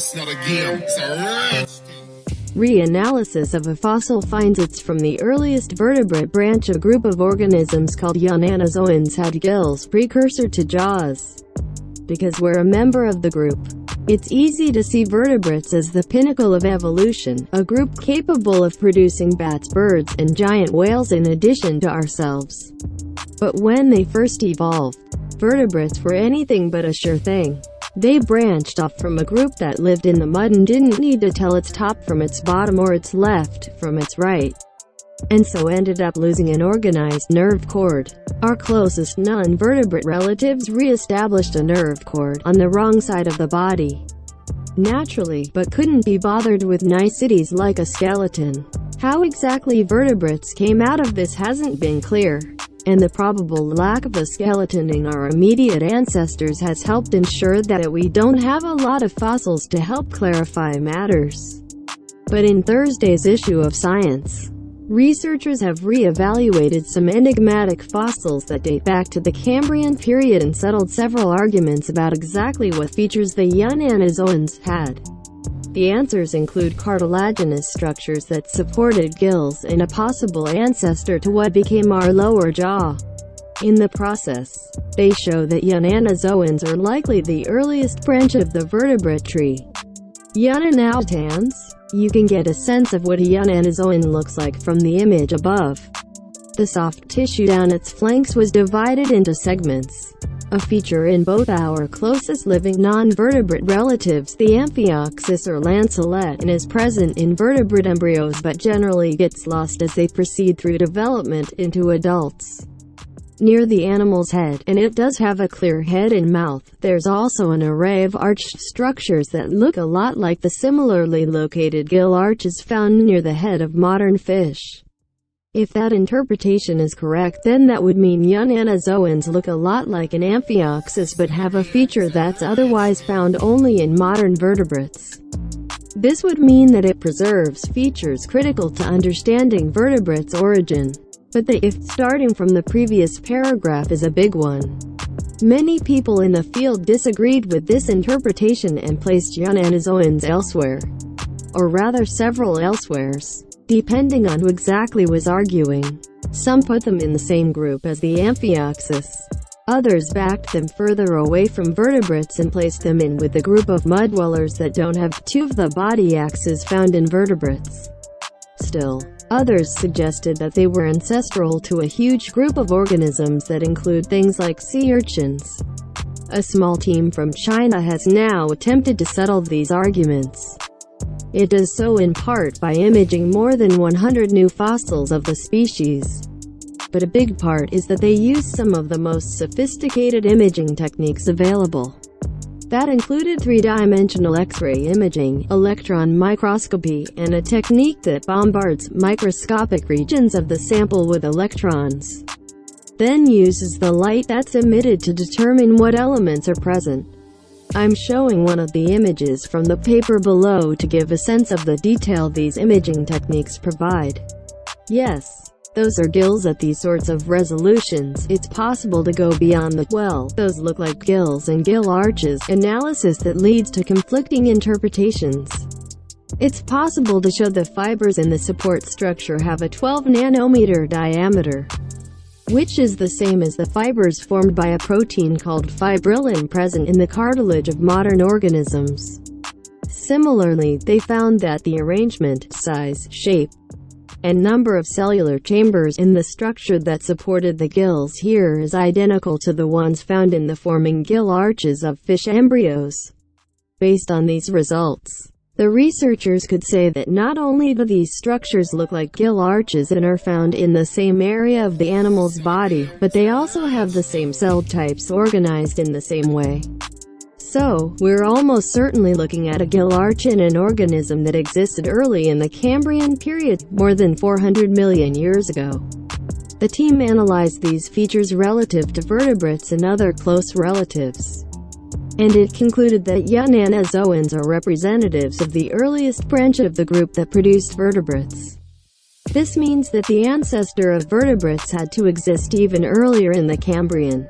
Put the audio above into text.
It's not a game, it's a rich. Reanalysis of a fossil finds it's from the earliest vertebrate branch. A group of organisms called yunnanozoans had gills, precursor to jaws. Because we're a member of the group, it's easy to see vertebrates as the pinnacle of evolution, a group capable of producing bats, birds, and giant whales in addition to ourselves. But when they first evolved, vertebrates were anything but a sure thing. They branched off from a group that lived in the mud and didn't need to tell its top from its bottom or its left from its right, and so ended up losing an organized nerve cord. Our closest non-vertebrate relatives re-established a nerve cord on the wrong side of the body, naturally, but couldn't be bothered with niceties like a skeleton. How exactly vertebrates came out of this hasn't been clear, and the probable lack of a skeleton in our immediate ancestors has helped ensure that we don't have a lot of fossils to help clarify matters. But in Thursday's issue of Science, researchers have re-evaluated some enigmatic fossils that date back to the Cambrian period and settled several arguments about exactly what features the yunnanozoans had. The answers include cartilaginous structures that supported gills and a possible ancestor to what became our lower jaw. In the process, they show that yunnanozoans are likely the earliest branch of the vertebrate tree. Yunnanozoans. You can get a sense of what a yunnanozoan looks like from the image above. The soft tissue down its flanks was divided into segments, a feature in both our closest living non-vertebrate relatives, the amphioxus or lancelet, and is present in vertebrate embryos but generally gets lost as they proceed through development into adults. Near the animal's head, and it does have a clear head and mouth, there's also an array of arched structures that look a lot like the similarly located gill arches found near the head of modern fish. If that interpretation is correct, then that would mean yunnanozoans look a lot like an amphioxus but have a feature that's otherwise found only in modern vertebrates. This would mean that it preserves features critical to understanding vertebrates' origin. But the "if" starting from the previous paragraph is a big one. Many people in the field disagreed with this interpretation and placed yunnanozoans elsewhere, or rather several elsewheres, depending on who exactly was arguing. Some put them in the same group as the amphioxus. Others backed them further away from vertebrates and placed them in with the group of mud-dwellers that don't have two of the body axes found in vertebrates. Still, others suggested that they were ancestral to a huge group of organisms that include things like sea urchins. A small team from China has now attempted to settle these arguments. It does so in part by imaging more than 100 new fossils of the species. But a big part is that they use some of the most sophisticated imaging techniques available. That included three-dimensional X-ray imaging, electron microscopy, and a technique that bombards microscopic regions of the sample with electrons, then uses the light that's emitted to determine what elements are present. I'm showing one of the images from the paper below to give a sense of the detail these imaging techniques provide. Yes, those are gills. At these sorts of resolutions, it's possible to go beyond the "well, those look like gills and gill arches" analysis that leads to conflicting interpretations. It's possible to show the fibers in the support structure have a 12 nanometer diameter, which is the same as the fibers formed by a protein called fibrillin present in the cartilage of modern organisms. Similarly, they found that the arrangement, size, shape, and number of cellular chambers in the structure that supported the gills here is identical to the ones found in the forming gill arches of fish embryos. Based on these results, the researchers could say that not only do these structures look like gill arches and are found in the same area of the animal's body, but they also have the same cell types organized in the same way. So, we're almost certainly looking at a gill arch in an organism that existed early in the Cambrian period, more than 400 million years ago. The team analyzed these features relative to vertebrates and other close relatives, and it concluded that yunnanozoans are representatives of the earliest branch of the group that produced vertebrates. This means that the ancestor of vertebrates had to exist even earlier in the Cambrian.